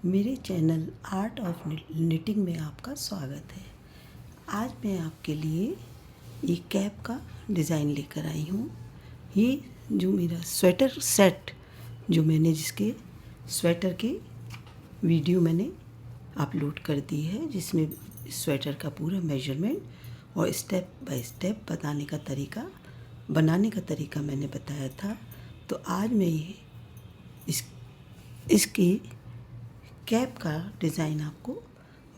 मेरे channel art of knitting में आपका स्वागत है। आज मैं आपके लिए ये कैप का डिज़ाइन लेकर आई हूँ। ये जो मेरा स्वेटर सेट जो मैंने जिसके स्वेटर के वीडियो मैंने अपलोड कर दी है, जिसमें स्वेटर का पूरा मेजरमेंट और स्टेप बाय स्टेप बनाने का तरीका मैंने बताया था। तो आज मैं ये इसके कैप का डिज़ाइन आपको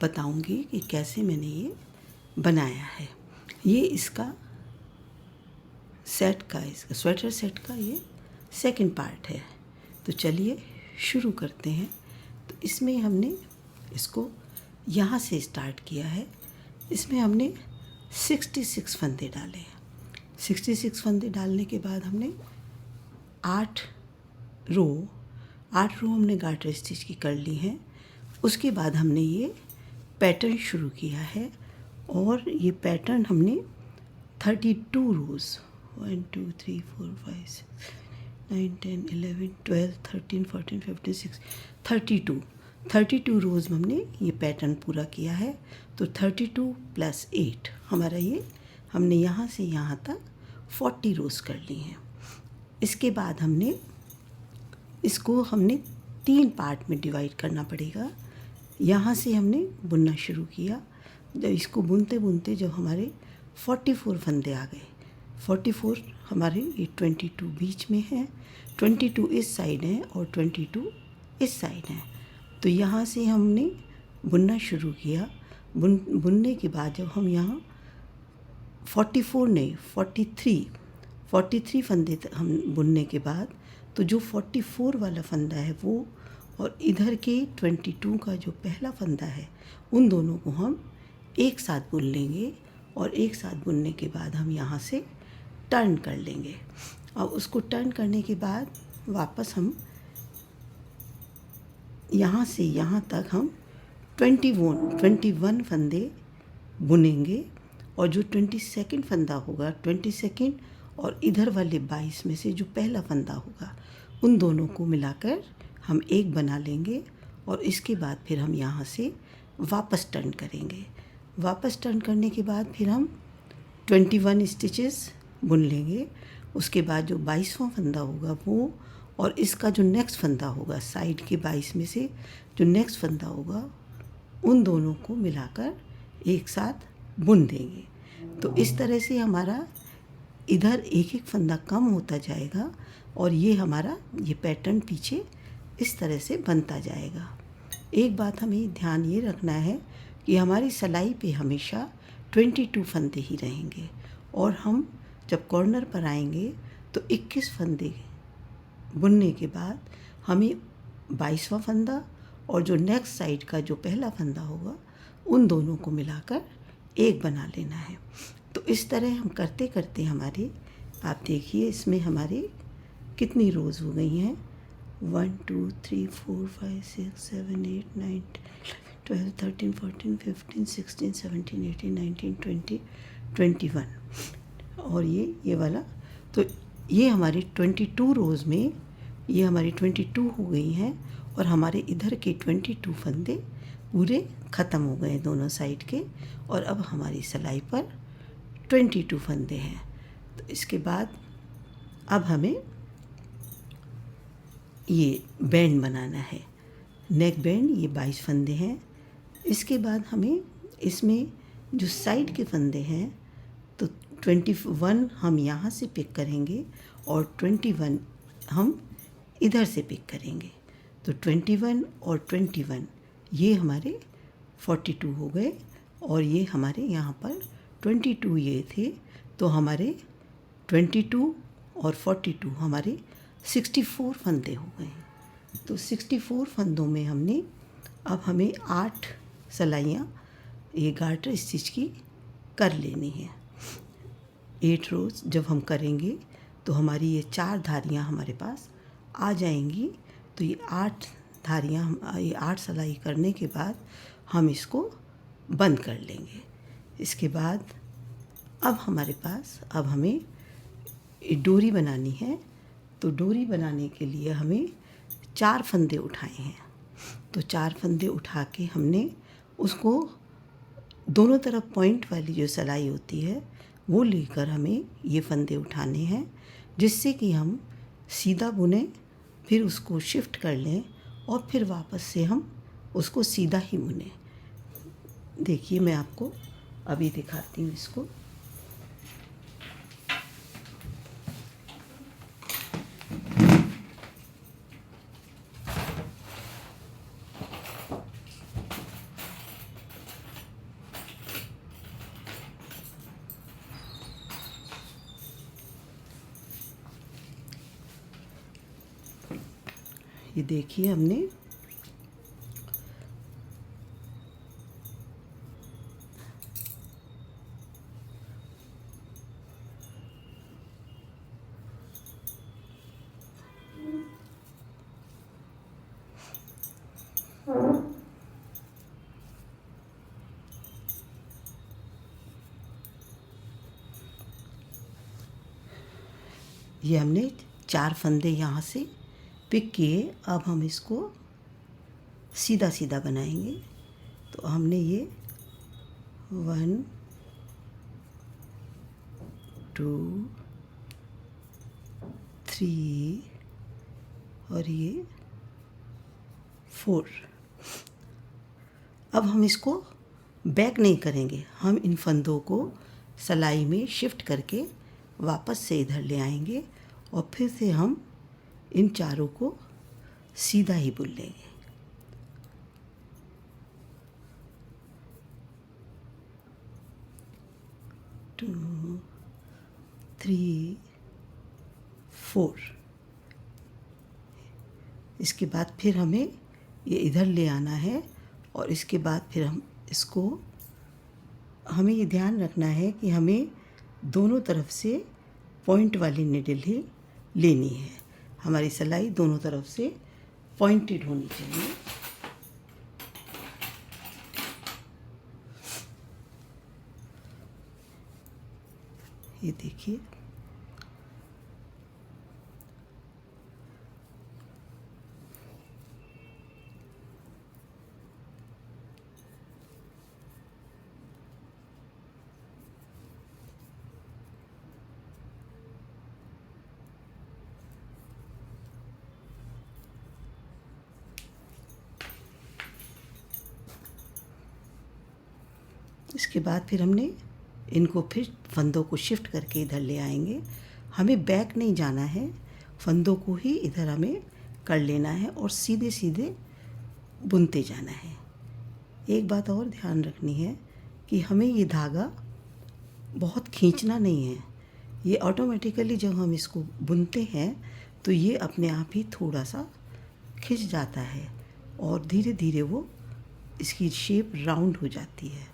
बताऊंगी कि कैसे मैंने ये बनाया है। ये इसका इसका स्वेटर सेट का ये सेकंड पार्ट है। तो चलिए शुरू करते हैं। तो इसमें हमने इसको यहाँ से स्टार्ट किया है। इसमें हमने 66 फंदे डाले हैं। 66 फंदे डालने के बाद हमने 8 रो हमने गार्टर स्टिच की कर ली हैं। उसके बाद हमने ये पैटर्न शुरू किया है और ये पैटर्न हमने 32 रोज़ 1 2 3 4 5 6 9 10 11 12 13 14 15 16 32 रोज़ में हमने ये पैटर्न पूरा किया है। तो 32 + 8 हमारा ये हमने यहाँ से यहाँ तक 40 रोज़ कर ली हैं। इसके बाद इसको हमने 3 पार्ट में डिवाइड करना पड़ेगा। यहाँ से हमने बुनना शुरू किया। जब इसको बुनते बुनते जब हमारे 44 फंदे आ गए, 44 हमारे ये 22 बीच में है, 22 इस साइड है और 22 इस साइड है। तो यहाँ से हमने बुनना शुरू किया। बुनने के बाद जब हम यहाँ 43 फंदे हम बुनने के बाद, तो जो 44 वाला फंदा है वो और इधर के 22 का जो पहला फंदा है, उन दोनों को हम एक साथ बुन लेंगे और एक साथ बुनने के बाद हम यहाँ से टर्न कर लेंगे। अब उसको टर्न करने के बाद वापस हम यहाँ से यहाँ तक हम 21 फंदे बुनेंगे और जो 22nd फंदा होगा, 22nd और इधर वाले 22 में से जो पहला फंदा होगा, उन दोनों को मिलाकर हम एक बना लेंगे और इसके बाद फिर हम यहाँ से वापस टर्न करेंगे। वापस टर्न करने के बाद फिर हम 21 स्टिचेस बुन लेंगे। उसके बाद जो 22वां फंदा होगा वो और इसका जो नेक्स्ट फंदा होगा, साइड के 22 में से जो नेक्स्ट फंदा होगा, उन दोनों को मिलाकर एक साथ बुन देंगे। तो इस तरह से हमारा इधर एक एक फंदा कम होता जाएगा और ये हमारा ये पैटर्न पीछे इस तरह से बनता जाएगा। एक बात हमें ध्यान ये रखना है कि हमारी सिलाई पे हमेशा 22 फंदे ही रहेंगे और हम जब कॉर्नर पर आएंगे तो 21 फंदे बुनने के बाद हमें 22वां फंदा और जो नेक्स्ट साइड का जो पहला फंदा होगा, उन दोनों को मिलाकर एक बना लेना है। तो इस तरह हम करते करते हमारे, आप देखिए इसमें हमारे कितनी रोज़ हो गई हैं, 1 2 3 4 5 6 7 8 9 10 11 12 13 14 15 16 17 18 19 20 21 और ये वाला। तो ये हमारी 22 रोज़ में ये हमारी 22 हो गई हैं और हमारे इधर के 22 फंदे पूरे ख़त्म हो गए दोनों साइड के और अब हमारी सिलाई पर 22 फंदे हैं। तो इसके बाद अब हमें ये बैंड बनाना है, नेक बैंड। ये 22 फंदे हैं। इसके बाद हमें इसमें जो साइड के फंदे हैं, तो 21 हम यहाँ से पिक करेंगे और 21 हम इधर से पिक करेंगे। तो 21 और 21 ये हमारे 42 हो गए और ये हमारे यहाँ पर 22 ये थे। तो हमारे 22 और 42 हमारे 64 फंदे हो गए। तो 64 फंदों में हमें 8 सिलाइयाँ ये गार्टर स्टिच की कर लेनी है। 8 रोज़ जब हम करेंगे तो हमारी ये 4 धारियाँ हमारे पास आ जाएंगी। तो ये 8 धारियाँ, ये 8 सिलाई करने के बाद हम इसको बंद कर लेंगे। इसके बाद अब हमें डोरी बनानी है। तो डोरी बनाने के लिए हमें 4 फंदे उठाए हैं। तो 4 फंदे उठा के हमने उसको दोनों तरफ पॉइंट वाली जो सिलाई होती है वो लेकर हमें ये फंदे उठाने हैं, जिससे कि हम सीधा बुने, फिर उसको शिफ्ट कर लें और फिर वापस से हम उसको सीधा ही बुने। देखिए मैं आपको अभी दिखाती हूँ इसको। ये देखिए हमने ये हमने 4 फंदे यहाँ से पिक किए। अब हम इसको सीधा सीधा बनाएंगे। तो हमने ये 1 2 3 और ये 4। अब हम इसको बैक नहीं करेंगे, हम इन फंदों को सिलाई में शिफ्ट करके वापस से इधर ले आएंगे और फिर से हम इन चारों को सीधा ही बुन लेंगे। टू 3 4। इसके बाद फिर हमें ये इधर ले आना है और इसके बाद फिर हम इसको, हमें ये ध्यान रखना है कि हमें दोनों तरफ से पॉइंट वाली निडल ही लेनी है। हमारी सिलाई दोनों तरफ से पॉइंटेड होनी चाहिए। ये देखिए इसके बाद फिर हमने इनको फिर फंदों को शिफ्ट करके इधर ले आएंगे। हमें बैक नहीं जाना है, फंदों को ही इधर हमें कर लेना है और सीधे सीधे बुनते जाना है। एक बात और ध्यान रखनी है कि हमें ये धागा बहुत खींचना नहीं है। ये ऑटोमेटिकली जब हम इसको बुनते हैं तो ये अपने आप ही थोड़ा सा खिंच जाता है और धीरे धीरे वो इसकी शेप राउंड हो जाती है।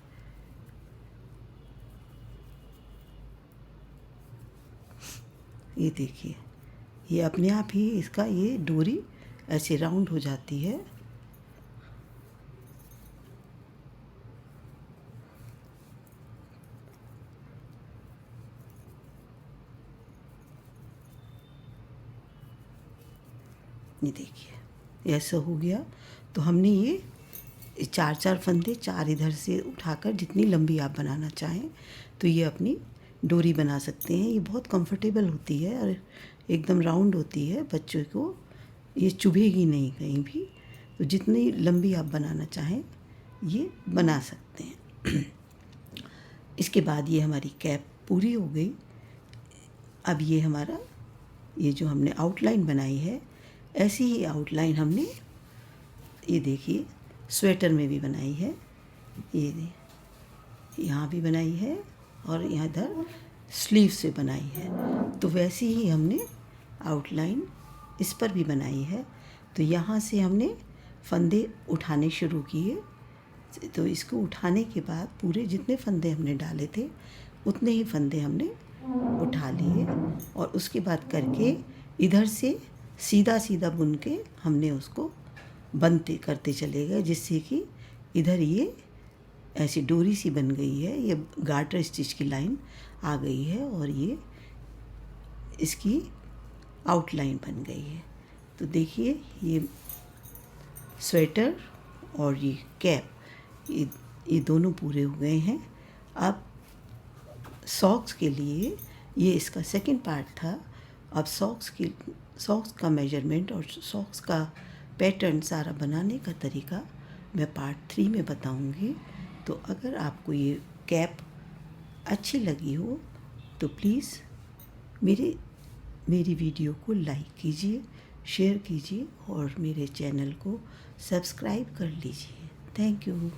ये देखिए, ये अपने आप ही इसका ये डोरी ऐसे राउंड हो जाती है। ये देखिए ऐसा हो गया। तो हमने ये 4 फंदे 4 इधर से उठाकर जितनी लंबी आप बनाना चाहें तो ये अपनी डोरी बना सकते हैं। ये बहुत कंफर्टेबल होती है और एकदम राउंड होती है, बच्चों को ये चुभेगी नहीं कहीं भी। तो जितनी लंबी आप बनाना चाहें ये बना सकते हैं। इसके बाद ये हमारी कैप पूरी हो गई। अब ये हमारा ये जो हमने आउटलाइन बनाई है, ऐसी ही आउटलाइन हमने ये देखिए स्वेटर में भी बनाई है। ये यहाँ भी बनाई है और यहाँ इधर स्लीव से बनाई है। तो वैसे ही हमने आउटलाइन इस पर भी बनाई है। तो यहाँ से हमने फंदे उठाने शुरू किए। तो इसको उठाने के बाद पूरे जितने फंदे हमने डाले थे उतने ही फंदे हमने उठा लिए और उसके बाद करके इधर से सीधा सीधा बुन के हमने उसको बनते करते चले गए, जिससे कि इधर ये ऐसी डोरी सी बन गई है। ये गार्टर स्टिच की लाइन आ गई है और ये इसकी आउटलाइन बन गई है। तो देखिए ये स्वेटर और ये कैप, ये दोनों पूरे हो गए हैं। अब सॉक्स के लिए ये इसका सेकंड पार्ट था। अब सॉक्स का मेजरमेंट और सॉक्स का पैटर्न सारा बनाने का तरीका मैं पार्ट 3 में बताऊंगी। तो अगर आपको ये कैप अच्छी लगी हो तो प्लीज़ मेरी वीडियो को लाइक कीजिए, शेयर कीजिए और मेरे चैनल को सब्सक्राइब कर लीजिए। Thank you.